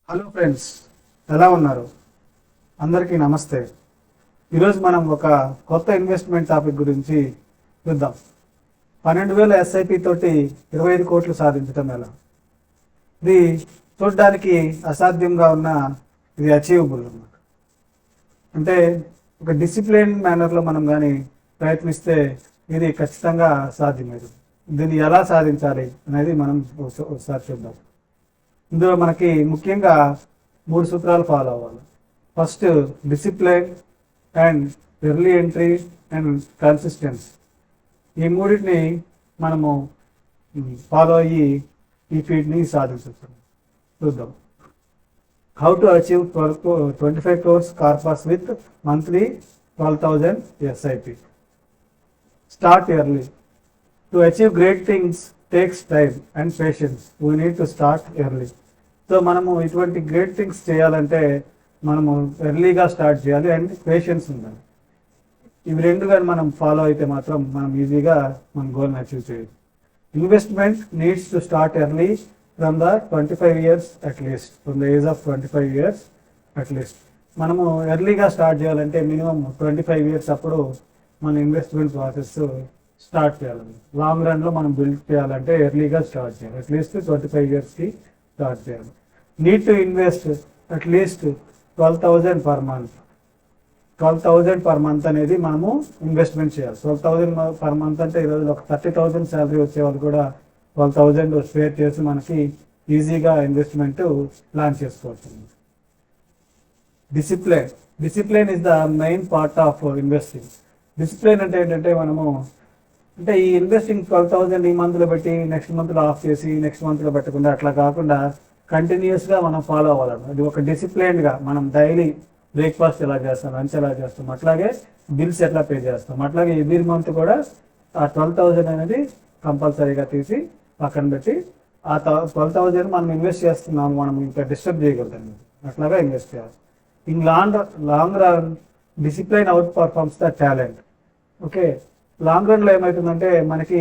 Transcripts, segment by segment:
Hello friends, ఎలా ఉన్నారు? అందరికీ నమస్తే. ఈరోజు మనం ఒక కొత్త ఇన్వెస్ట్మెంట్ టాపిక్ గురించి చూద్దాం. 12,000 ఎస్ఐపి తోటి 25 కోట్లు సాధించడం ఎలా? ఇది చూడడానికి అసాధ్యంగా ఉన్న ఇది అచీవబుల్ అన్నమాట. అంటే ఒక డిసిప్లిన్ మేనర్లో మనం కానీ ప్రయత్నిస్తే ఇది ఖచ్చితంగా సాధ్యమేది. దీన్ని ఎలా సాధించాలి అనేది మనం ఒకసారి చూద్దాం. ఇందులో మనకి ముఖ్యంగా 3 సూత్రాలు ఫాలో అవ్వాలి. First discipline and early entry and consistency. ఈ మూడింటిని మనము ఫాలో అయ్యి ఈ ఫీడ్ని సాధించవచ్చు. చూద్దాం. How to achieve 25 crores corpus with monthly 12,000 SIP. Start early. To achieve great things takes time and patience. We need to start early. So మనము ఇటువంటి great things చేయాలంటే మనము ఎర్లీగా స్టార్ట్ చేయాలి అండ్ పేషెన్స్ ఉండాలి. ఇవి రెండు కానీ మనం ఫాలో అయితే మాత్రం మనం ఈజీగా మన గోల్ని అచీవ్ చేయొచ్చు. Investment needs to start early from the 25 years at least, from the age of 25 years at least. మనము ఎర్లీగా స్టార్ట్ చేయాలంటే మినిమం 25 years అప్పుడు మన ఇన్వెస్ట్మెంట్ ప్రాసెస్ స్టార్ట్ చేయాలి. లాంగ్ రన్లో మనం బిల్డ్ చేయాలంటే ఎర్లీగా స్టార్ట్ చేయాలి. అట్లీస్ట్ 25 yearsకి స్టార్ట్ చేయాలి. Need to invest at least 12,000 per month. 12,000 per month అనేది మనము ఇన్వెస్ట్మెంట్ చేయాలి. 12,000 per month అంటే ఈరోజు ఒక 30,000 శాలరీ వచ్చే వాళ్ళు కూడా 12,000 స్పేర్ చేసి మనకి ఈజీగా ఇన్వెస్ట్మెంట్ ప్లాన్ చేసుకోవచ్చు. Discipline. Discipline is the main part of investing. Discipline అంటే ఏంటంటే మనము అంటే ఈ ఇన్వెస్టింగ్ 12,000 ఈ మంత్లో పెట్టి నెక్స్ట్ మంత్లో ఆఫ్ చేసి నెక్స్ట్ మంత్లో పెట్టకుండా అట్లా కాకుండా కంటిన్యూస్గా మనం ఫాలో అవ్వాలన్నమాట. అది ఒక డిసిప్లైన్గా మనం డైలీ బ్రేక్ఫాస్ట్ ఎలా చేస్తాం, లంచ్ ఎలా చేస్తాం, అట్లాగే బిల్స్ ఎట్లా పే చేస్తాం, అట్లాగే ఎవ్రీ మంత్ కూడా ఆ 12,000 అనేది కంపల్సరీగా తీసి పక్కన పెట్టి ఆ 12,000 మనం ఇన్వెస్ట్ చేస్తున్నాము, మనం ఇంకా డిస్టర్బ్ చేయగలుగుతాం, అట్లాగా ఇన్వెస్ట్ చేయాలి. In long run discipline outperforms the talent. Okay, long రన్లో ఏమవుతుందంటే మనకి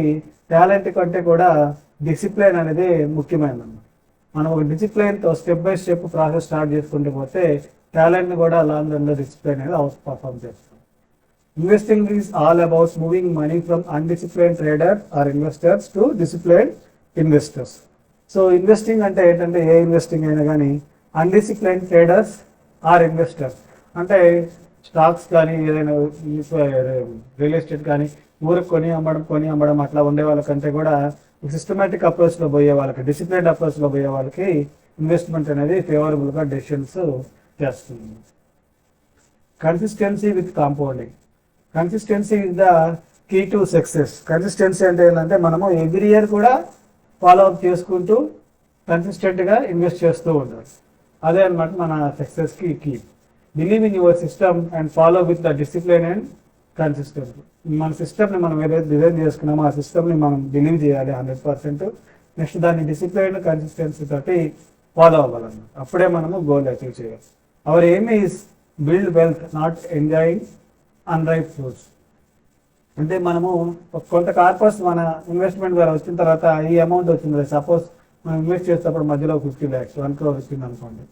టాలెంట్ కంటే కూడా డిసిప్లైన్ అనేది ముఖ్యమైనది. మనం ఒక డిసిప్లైన్తో step by step process start చేసుకుంటూ పోతే టాలెంట్ని కూడా లాంగ్ రన్లో డిసిప్లైన్ అనేది అవుట్ పర్ఫార్మ్ చేస్తాం. Investing is all about moving money from undiscipline trader or investors to discipline investors. So investing అంటే ఏంటంటే ఏ ఇన్వెస్టింగ్ అయినా కానీ అన్డిసిప్లైన్ ట్రేడర్స్ ఆర్ ఇన్వెస్టర్స్ అంటే స్టాక్స్ కానీ ఏదైనా రియల్ ఎస్టేట్ కానీ ఊరికి కొని అమ్మడం అట్లా ఉండే వాళ్ళకంటే కూడా సిస్టమేటిక్ అప్రోచ్లో పోయే వాళ్ళకి, డిసిప్లైన్డ్ అప్రోచ్లో పోయే వాళ్ళకి ఇన్వెస్ట్మెంట్ అనేది ఫేవరబుల్గా డెసిషన్స్ చేస్తుంది. Consistency with compounding. Consistency is the key to success. Consistency అంటే ఏంటంటే మనము ఎవ్రీ ఇయర్ కూడా ఫాలో అప్ చేసుకుంటూ కన్సిస్టెంట్గా ఇన్వెస్ట్ చేస్తూ ఉండాలి. అదే అనమాట మన సక్సెస్కి key. Believe in your system and follow with the discipline and consistency. మన సిస్టమ్ని మనం ఏదైతే డిజైన్ చేసుకున్నామో ఆ సిస్టమ్ని మనం బిలీవ్ చేయాలి 100%. నెక్స్ట్ దాన్ని డిసిప్లిన్ కన్సిస్టెన్సీ తోటి ఫాలో అవ్వాలన్నమాట. అప్పుడే మనము గోల్ అచీవ్ చేయాలి. Hour aim is build wealth, not enjoying unripe fruits. అంటే మనము కొంత కార్పస్ మన ఇన్వెస్ట్మెంట్ ద్వారా వచ్చిన తర్వాత ఈ అమౌంట్ వచ్చింది. సపోజ్ మనం ఇన్వెస్ట్ చేసేటప్పుడు మధ్యలో 50 lakhs 1 crore వచ్చింది అనుకోండి.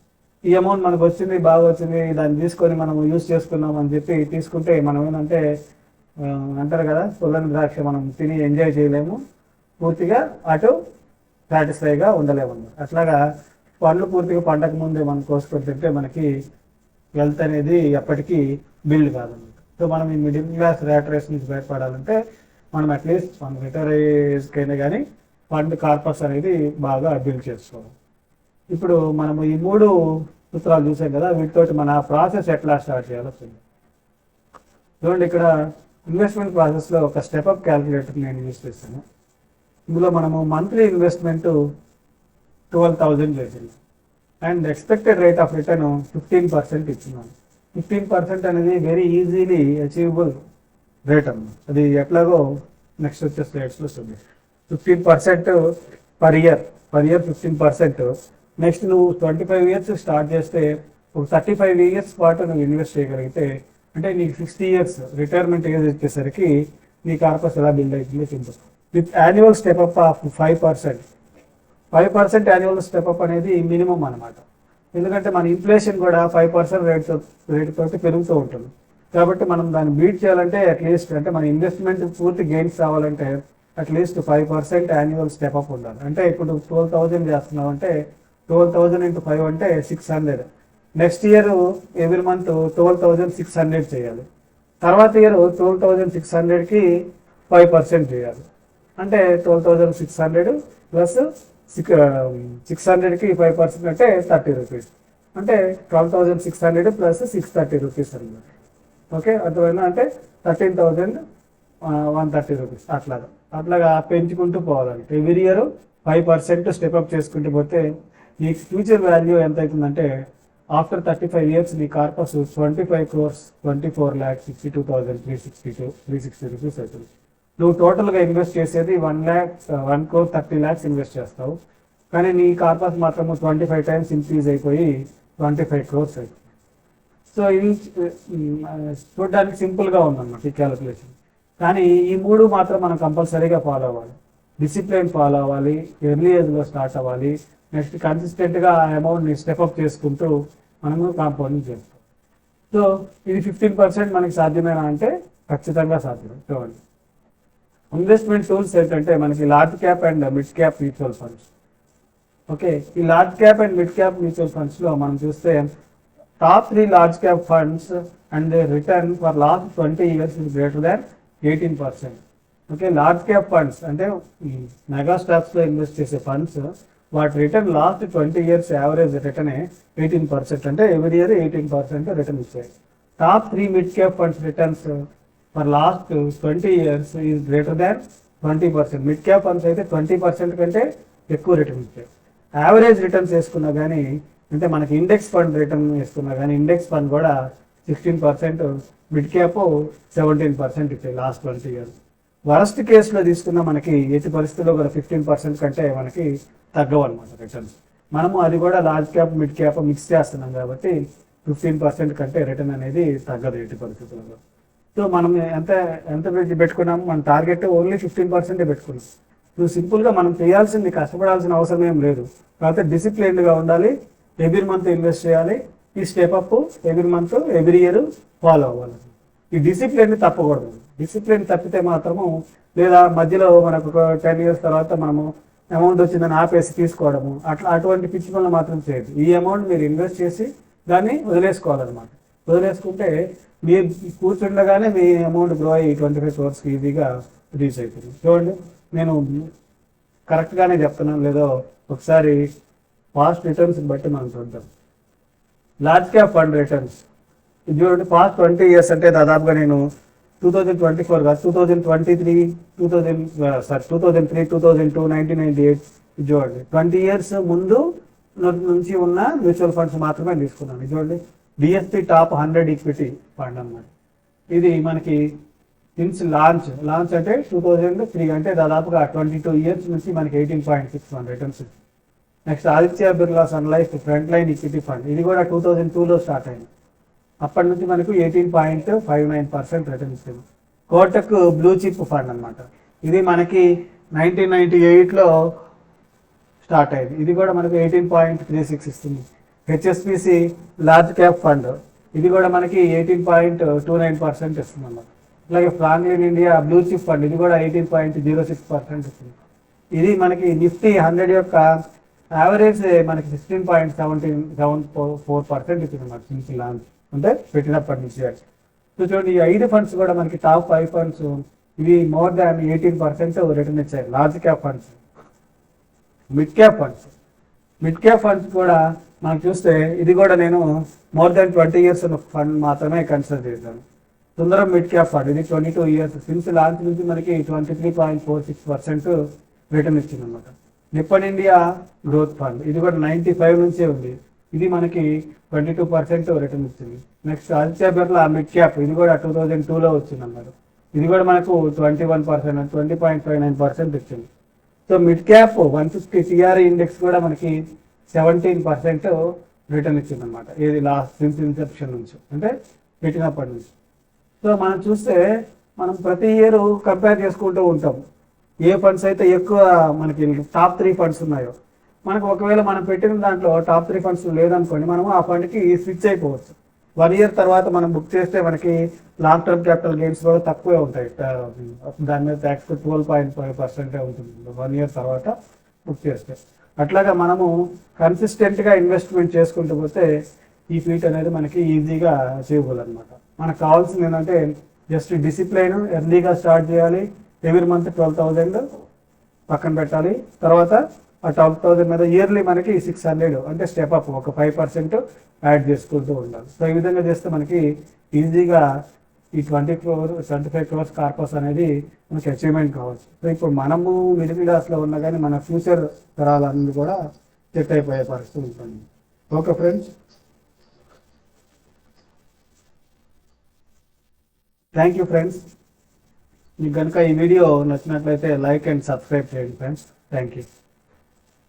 ఈ అమౌంట్ మనకు వచ్చింది, బాగా వచ్చింది, దాన్ని తీసుకొని మనం యూజ్ చేసుకున్నాం అని చెప్పి తీసుకుంటే మనం ఏంటంటే అంటారు కదా, పుల్లని ద్రాక్ష మనం తిని ఎంజాయ్ చేయలేము, పూర్తిగా అటు సాటిస్ఫైగా ఉండలేము. అట్లాగా పండ్లు పూర్తిగా పండక ముందే మనం కోసుకొని తింటే మనకి వెల్త్ అనేది ఎప్పటికీ బిల్డ్ కాదన్నమాట. సో మనం ఈ మిడిల్ క్లాస్ ర్యాట్ రేస్ నుంచి బయటపడాలంటే మనం అట్లీస్ట్ మన రిటైర్ ఏజ్కైనా కానీ ఫండ్ కార్పస్ అనేది బాగా బిల్డ్ చేసుకోవాలి. ఇప్పుడు మనము ఈ 3 సూత్రాలు చూసాం కదా, వీటితోటి మన ప్రాసెస్ ఎట్లా స్టార్ట్ చేయాలో చూడండి. ఇక్కడ ఇన్వెస్ట్మెంట్ ప్రాసెస్లో ఒక స్టెప్అప్ క్యాలిక్యులేటర్ నేను యూజ్ చేస్తాను. ఇందులో మనము మంత్లీ ఇన్వెస్ట్మెంట్ 12,000 చేసింది and expected rate of return 15% ఇచ్చినాను. 15% అనేది వెరీ ఈజీలీ అచీవబుల్ రేట్ అన్నమాట. అది ఎట్లాగో నెక్స్ట్ వచ్చే స్లైడ్స్లో చూద్దాం. 15% పర్ ఇయర్ 15%. నెక్స్ట్ నువ్వు 25 years స్టార్ట్ చేస్తే ఒక 35 years పాటు నువ్వు ఇన్వెస్ట్ చేయగలిగితే అంటే నీకు 60 years రిటైర్మెంట్ ఏజ్ వచ్చేసరికి నీ కార్పస్ ఎలా బిల్డ్ అవుతుందో చూద్దాం. With annual step up of 5%. 5% annual step up అనేది మినిమం అనమాట. ఎందుకంటే మన ఇన్ఫ్లేషన్ కూడా 5% రేట్ తోటి పెరుగుతూ ఉంటుంది. కాబట్టి మనం దాన్ని బీట్ చేయాలంటే అట్లీస్ట్ అంటే మన ఇన్వెస్ట్మెంట్ పూర్తి గెయిన్స్ రావాలంటే అట్లీస్ట్ 5% యాన్యువల్ స్టెప్అప్ ఉండాలి. అంటే ఇప్పుడు 12,000 చేస్తున్నాం అంటే 12,000 × 5 అంటే 600. నెక్స్ట్ ఇయర్ ఎవ్రీ మంత్ 12,600 చేయాలి. తర్వాత ఇయర్ 12,600కి 5% చేయాలి. అంటే 12,600 ప్లస్ 600కి 5% అంటే 30 రూపీస్. అంటే 12,600 ప్లస్ 630 రూపీస్ అనమాట. ఓకే, అర్థమైనా? అంటే 13,130 రూపీస్. అట్లాగా పెంచుకుంటూ పోవాలంటే ఎవ్రీ ఇయర్ 5% స్టెప్అప్ చేసుకుంటూ పోతే ఈ ఫ్యూచర్ వాల్యూ ఎంత అవుతుందంటే ఆఫ్టర్ 35 ఇయర్స్ నీ కార్పస్ 25 crores 24,62,360 రూపీస్ అవుతుంది. నువ్వు టోటల్గా ఇన్వెస్ట్ చేసేది 1 crore 30 lakhs ఇన్వెస్ట్ చేస్తావు, కానీ నీ కార్పస్ మాత్రము 25 times ఇంక్రీజ్ అయిపోయి 25 crores అవుతుంది. సో ఇది చూడడానికి సింపుల్గా ఉందన్నమాట ఈ క్యాలిక్యులేషన్. కానీ ఈ మూడు మాత్రం మనం కంపల్సరీగా ఫాలో అవ్వాలి. డిసిప్లిన్ ఫాలో అవ్వాలి, ఎర్లీ ఏజ్లో స్టార్ట్ అవ్వాలి, నెక్స్ట్ కన్సిస్టెంట్గా ఆ అమౌంట్ని స్టెప్అప్ చేసుకుంటూ మనము కాంపౌండింగ్ చేస్తాం. సో ఇది 15% మనకి సాధ్యమేనా అంటే ఖచ్చితంగా సాధ్యమే. చూడండి, ఇన్వెస్ట్మెంట్ టూల్స్ ఏంటంటే మనకి large cap and mid cap mutual funds. Okay, ఈ large cap and mid cap mutual ఫండ్స్లో మనం చూస్తే top 3 large cap funds and they return for last 20 years is greater than 18%. Okay, large cap funds అంటే mega స్టాక్స్లో invest చేసే funds వాటి return last 20 years average రిటర్నే 18%. అంటే ఎవ్రీ ఇయర్ 18% రిటర్న్ ఇచ్చాయి. Top 3 mid cap funds returns for last 20 years is greater than 20%. Mid cap funds అయితే 20% కంటే ఎక్కువ రిటర్న్ ఇచ్చాయి. యావరేజ్ రిటర్న్స్ వేసుకున్నా కానీ, అంటే మనకి ఇండెక్స్ ఫండ్ రిటర్న్ వేసుకున్నా కానీ ఇండెక్స్ ఫండ్ కూడా 16%, మిడ్ క్యాప్ 17% ఇచ్చాయి లాస్ట్ 20 years. వరస్ట్ కేసులో తీసుకున్న మనకి ఎట్టి పరిస్థితుల్లో కూడా 15% కంటే మనకి తగ్గవు అనమాట రిటర్న్స్. మనము అది కూడా large cap mid cap mix చేస్తున్నాం కాబట్టి 15% కంటే రిటర్న్ అనేది తగ్గదు ఎట్టి పరిస్థితుల్లో. సో మనం ఎంత ఎంత పెట్టుకున్నాం, మన టార్గెట్ ఓన్లీ 15% పెట్టుకున్నాం. నువ్వు సింపుల్గా మనం చేయాల్సింది, కష్టపడాల్సిన అవసరం ఏం లేదు. కాకపోతే డిసిప్లైన్డ్గా ఉండాలి, ఎవ్రీ మంత్ ఇన్వెస్ట్ చేయాలి, ఈ step up every month every year follow అవ్వాలి. ఈ డిసిప్లిన్ తప్పకూడదు. డిసిప్లిన్ తప్పితే మాత్రము, లేదా మధ్యలో మనకు ఒక 10 years తర్వాత మనము అమౌంట్ వచ్చిందని ఆపేసి తీసుకోవడము, అటువంటి పిచ్చి పనులు మాత్రం చేయదు. ఈ అమౌంట్ మీరు ఇన్వెస్ట్ చేసి దాన్ని వదిలేసుకోవాలన్నమాట. వదిలేసుకుంటే మీరు కూర్చుండగానే మీ అమౌంట్ గ్రో అయ్యి 25 crores ఈజీగా రీచ్ అవుతుంది. చూడండి, నేను కరెక్ట్గానే చెప్తున్నాను లేదో ఒకసారి పాస్ట్ రిటర్న్స్ బట్టి మనం చూద్దాం. లార్జ్ క్యాప్ ఫండ్ రిటర్న్స్ ఇది చూడండి, పాస్ట్ 20 years అంటే దాదాపుగా నేను 2024 కాదు 2023, 2003, 2002, 1998 ఇది చూడండి 20 years ముందు నుంచి ఉన్న మ్యూచువల్ ఫండ్స్ మాత్రమే తీసుకున్నాను. ఇది చూడండి, BSP టాప్ 100 ఈక్విటీ ఫండ్ అన్నమాట. ఇది మనకి సిన్స్ లాంచ్ అంటే 2003, అంటే దాదాపుగా 22 years నుంచి మనకి 18.61 returns. Next Aditya Birla Sun Life Frontline Equity Fund, ఇది కూడా 2002లో స్టార్ట్ అయింది. అప్పటి నుంచి మనకు 18.59% రిటర్న్ ఇస్తుంది. కోటక్ బ్లూ చిప్ ఫండ్ అనమాట, ఇది మనకి 1998లో స్టార్ట్ అయింది. ఇది కూడా మనకు 18.36 ఇస్తుంది. HSBC లార్జ్ క్యాప్ ఫండ్, ఇది కూడా మనకి 18.29% ఇస్తుంది అన్నమాట. అలాగే Franklin India blue chip fund, ఇది కూడా 18.06% ఇస్తుంది. ఇది మనకి నిఫ్టీ 100 యొక్క యావరేజ్ మనకి 16.74% ఇచ్చింది అన్నమాట సిన్స్ లాంచ్, అంటే పెట్టినప్పటి నుంచి. సో చూడండి, ఈ 5 ఫండ్స్ కూడా మనకి టాప్ 5 ఫండ్స్ ఇవి మోర్ దాన్ 18% రిటర్న్ ఇచ్చాయి. Large cap funds. Mid cap funds కూడా మనం చూస్తే ఇది కూడా నేను మోర్ దాన్ 20 years ఉన్న ఫండ్ మాత్రమే కన్సిడర్ చేశాను. సుందరం మిడ్ క్యాప్ ఫండ్, ఇది 22 years సిన్స్ లాంచ్ నుంచి మనకి 23.46% రిటర్న్ ఇచ్చింది అనమాట. నిప్పన్ ఇండియా గ్రోత్ ఫండ్, ఇది కూడా 95 నుంచే ఉంది, ఇది మనకి 22% రిటర్న్ ఇచ్చింది. Next Aditya Birla mid cap, ఇది కూడా 2002లో వచ్చింది అన్నారు, ఇది కూడా మనకు 21%, 20.59% ఇచ్చింది. So mid cap 150 TRI index కూడా మనకి 17% రిటర్న్ ఇచ్చింది అనమాట. ఇది లాస్ట్ సిన్స్ ఇన్సెప్షన్ నుంచి, అంటే పెట్టినప్పటి నుంచి. సో మనం చూస్తే మనం ప్రతి ఇయర్ కంపేర్ చేసుకుంటూ ఉంటాం ఏ ఫండ్స్ అయితే ఎక్కువ మనకి టాప్ 3 ఫండ్స్ ఉన్నాయో. మనకు ఒకవేళ మనం పెట్టిన దాంట్లో టాప్ 3 ఫండ్స్ లేదనుకోండి, మనము ఆ ఫండ్కి స్విచ్ అయిపోవచ్చు. 1 ఇయర్ తర్వాత మనం బుక్ చేస్తే మనకి లాంగ్ టర్మ్ క్యాపిటల్ గెయిన్స్ కూడా తక్కువే ఉంటాయి. దాని మీద ట్యాక్స్ 12.5% ఉంటుంది 1 ఇయర్ తర్వాత బుక్ చేస్తే. అట్లాగా మనము కన్సిస్టెంట్గా ఇన్వెస్ట్మెంట్ చేసుకుంటూ పోతే ఈ ఫీట్ అనేది మనకి ఈజీగా అచీవబుల్ అనమాట. మనకు కావాల్సింది ఏంటంటే జస్ట్ డిసిప్లైన్, ఎర్లీగా స్టార్ట్ చేయాలి. ఎవ్రీ మంత్ 12,000 పక్కన పెట్టాలి. తర్వాత ఆ 12,000 మీద ఇయర్లీ మనకి 600 అంటే స్టెప్ అప్ ఒక 5% యాడ్ చేసుకుంటూ ఉండాలి. సో ఈ విధంగా చేస్తే మనకి ఈజీగా ఈ 25 crores కార్పస్ అనేది మనకి అచీవ్మెంట్ కావచ్చు. సో ఇప్పుడు మనము మిడిల్ క్లాస్లో ఉన్నా కానీ మన ఫ్యూచర్ తరాలన్నీ కూడా సెట్ అయిపోయే పరిస్థితి ఉంటుంది. Okay friends, thank you friends. మీకు కనుక ఈ వీడియో నచ్చినట్లయితే లైక్ అండ్ సబ్స్క్రైబ్ చేయండి ఫ్రెండ్స్. Thank you.